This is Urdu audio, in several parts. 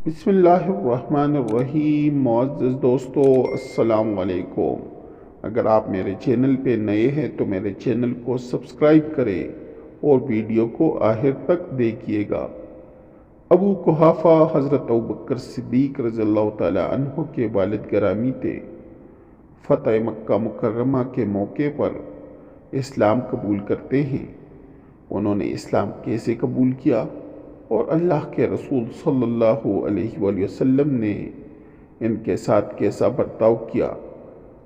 بسم اللہ الرحمن الرحیم۔ معزز دوستو، السلام علیکم۔ اگر آپ میرے چینل پہ نئے ہیں تو میرے چینل کو سبسکرائب کریں اور ویڈیو کو آخر تک دیکھیے گا۔ ابو قحافہ حضرت ابوبکر صدیق رضی اللہ تعالی عنہ کے والد گرامی تھے۔ فتح مکہ مکرمہ کے موقع پر اسلام قبول کرتے ہیں۔ انہوں نے اسلام کیسے قبول کیا اور اللہ کے رسول صلی اللہ علیہ وآلہ وسلم نے ان کے ساتھ کیسا برتاؤ کیا،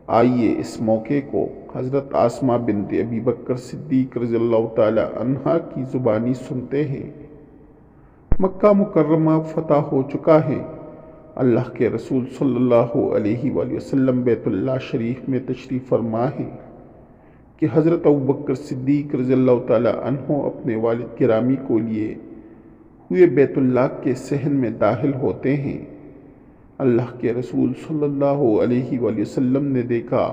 آئیے اس موقع کو حضرت اسماء بنت ابی بکر صدیق رضی اللہ تعالی عنہا کی زبانی سنتے ہیں۔ مکہ مکرمہ فتح ہو چکا ہے۔ اللہ کے رسول صلی اللہ علیہ وآلہ وسلم بیت اللہ شریف میں تشریف فرما ہے کہ حضرت ابوبکر صدیق رضی اللہ تعالی عنہ اپنے والد گرامی کو لیے ہوئے بیت اللہ کے صحن میں داخل ہوتے ہیں۔ اللہ کے رسول صلی اللہ علیہ وآلہ وسلم نے دیکھا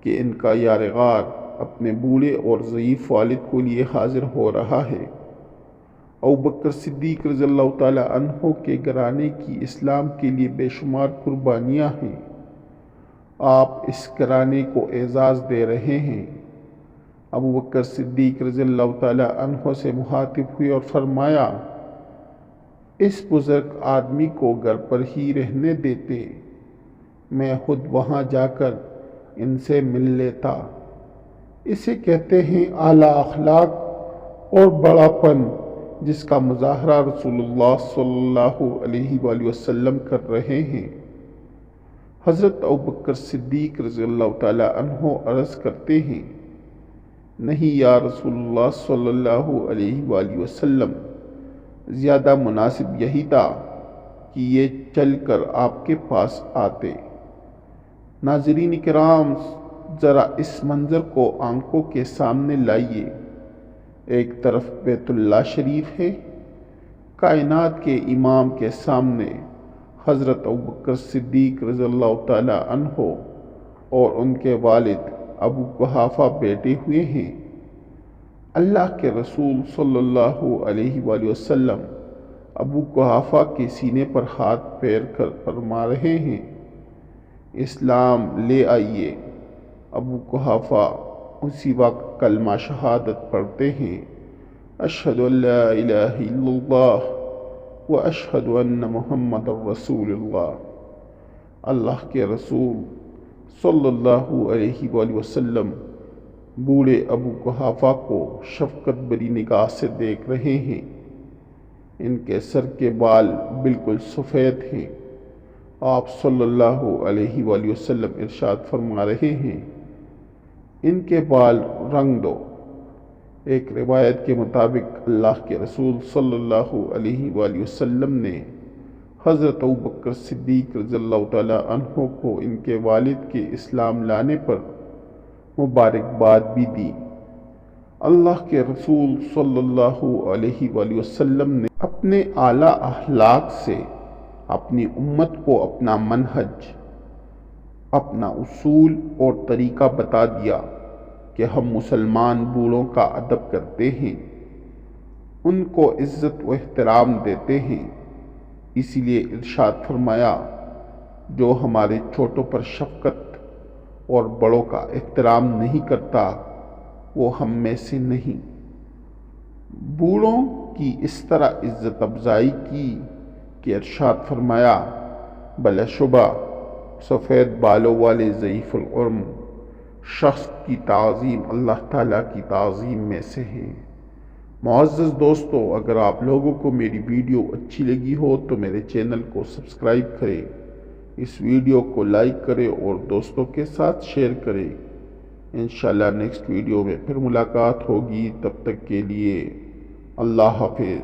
کہ ان کا یار غار اپنے بوڑھے اور ضعیف والد کو لیے حاضر ہو رہا ہے۔ ابوبکر صدیق رضی اللہ تعالی عنہ کے گھرانے کی اسلام کے لیے بے شمار قربانیاں ہیں۔ آپ اس گھرانے کو اعزاز دے رہے ہیں۔ ابوبکر صدیق رضی اللہ تعالی عنہ سے مخاطب ہوئے اور فرمایا، اس بزرگ آدمی کو گھر پر ہی رہنے دیتے، میں خود وہاں جا کر ان سے مل لیتا۔ اسے کہتے ہیں اعلیٰ اخلاق اور بڑا پن، جس کا مظاہرہ رسول اللہ صلی اللہ علیہ وآلہ وسلم کر رہے ہیں۔ حضرت ابوبکر صدیق رضی اللہ تعالی عنہ عرض کرتے ہیں، نہیں یا رسول اللہ صلی اللہ علیہ وآلہ وسلم، زیادہ مناسب یہی تھا کہ یہ چل کر آپ کے پاس آتے۔ ناظرین کرام، ذرا اس منظر کو آنکھوں کے سامنے لائیے۔ ایک طرف بیت اللہ شریف ہے، کائنات کے امام کے سامنے حضرت ابوبکر صدیق رضی اللہ تعالی عنہ اور ان کے والد ابو قحافہ بیٹھے ہوئے ہیں۔ اللہ کے رسول صلی اللہ علیہ وآلہ وسلم ابو قحافہ کے سینے پر ہاتھ پھیر کر فرما رہے ہیں، اسلام لے آئیے۔ ابو قحافہ اسی وقت کلمہ شہادت پڑھتے ہیں، اشہد ان لا الہ الا اللہ و اشہد ان محمد رسول اللہ۔ اللہ کے رسول صلی اللہ علیہ وآلہ وسلم بوڑھے ابو قحافہ کو شفقت بری نگاہ سے دیکھ رہے ہیں۔ ان کے سر کے بال بالکل سفید ہیں۔ آپ صلی اللہ علیہ وآلہ وسلم ارشاد فرما رہے ہیں، ان کے بال رنگ دو۔ ایک روایت کے مطابق اللہ کے رسول صلی اللہ علیہ وآلہ وسلم نے حضرت ابوبکر صدیق رضی اللہ تعالی عنہ کو ان کے والد کے اسلام لانے پر مبارکباد بھی دی۔ اللہ کے رسول صلی اللہ علیہ وآلہ وسلم نے اپنے اعلیٰ اخلاق سے اپنی امت کو اپنا منہج، اپنا اصول اور طریقہ بتا دیا کہ ہم مسلمان بوڑھوں کا ادب کرتے ہیں، ان کو عزت و احترام دیتے ہیں۔ اسی لیے ارشاد فرمایا، جو ہمارے چھوٹوں پر شفقت اور بڑوں کا احترام نہیں کرتا وہ ہم میں سے نہیں۔ بوڑھوں کی اس طرح عزت افزائی کی کہ ارشاد فرمایا، بلا شبہ سفید بالوں والے ضعیف العمر شخص کی تعظیم اللہ تعالیٰ کی تعظیم میں سے ہے۔ معزز دوستو، اگر آپ لوگوں کو میری ویڈیو اچھی لگی ہو تو میرے چینل کو سبسکرائب کریں، اس ویڈیو کو لائک کریں اور دوستوں کے ساتھ شیئر کریں۔ انشاءاللہ نیکسٹ ویڈیو میں پھر ملاقات ہوگی، تب تک کے لیے اللہ حافظ۔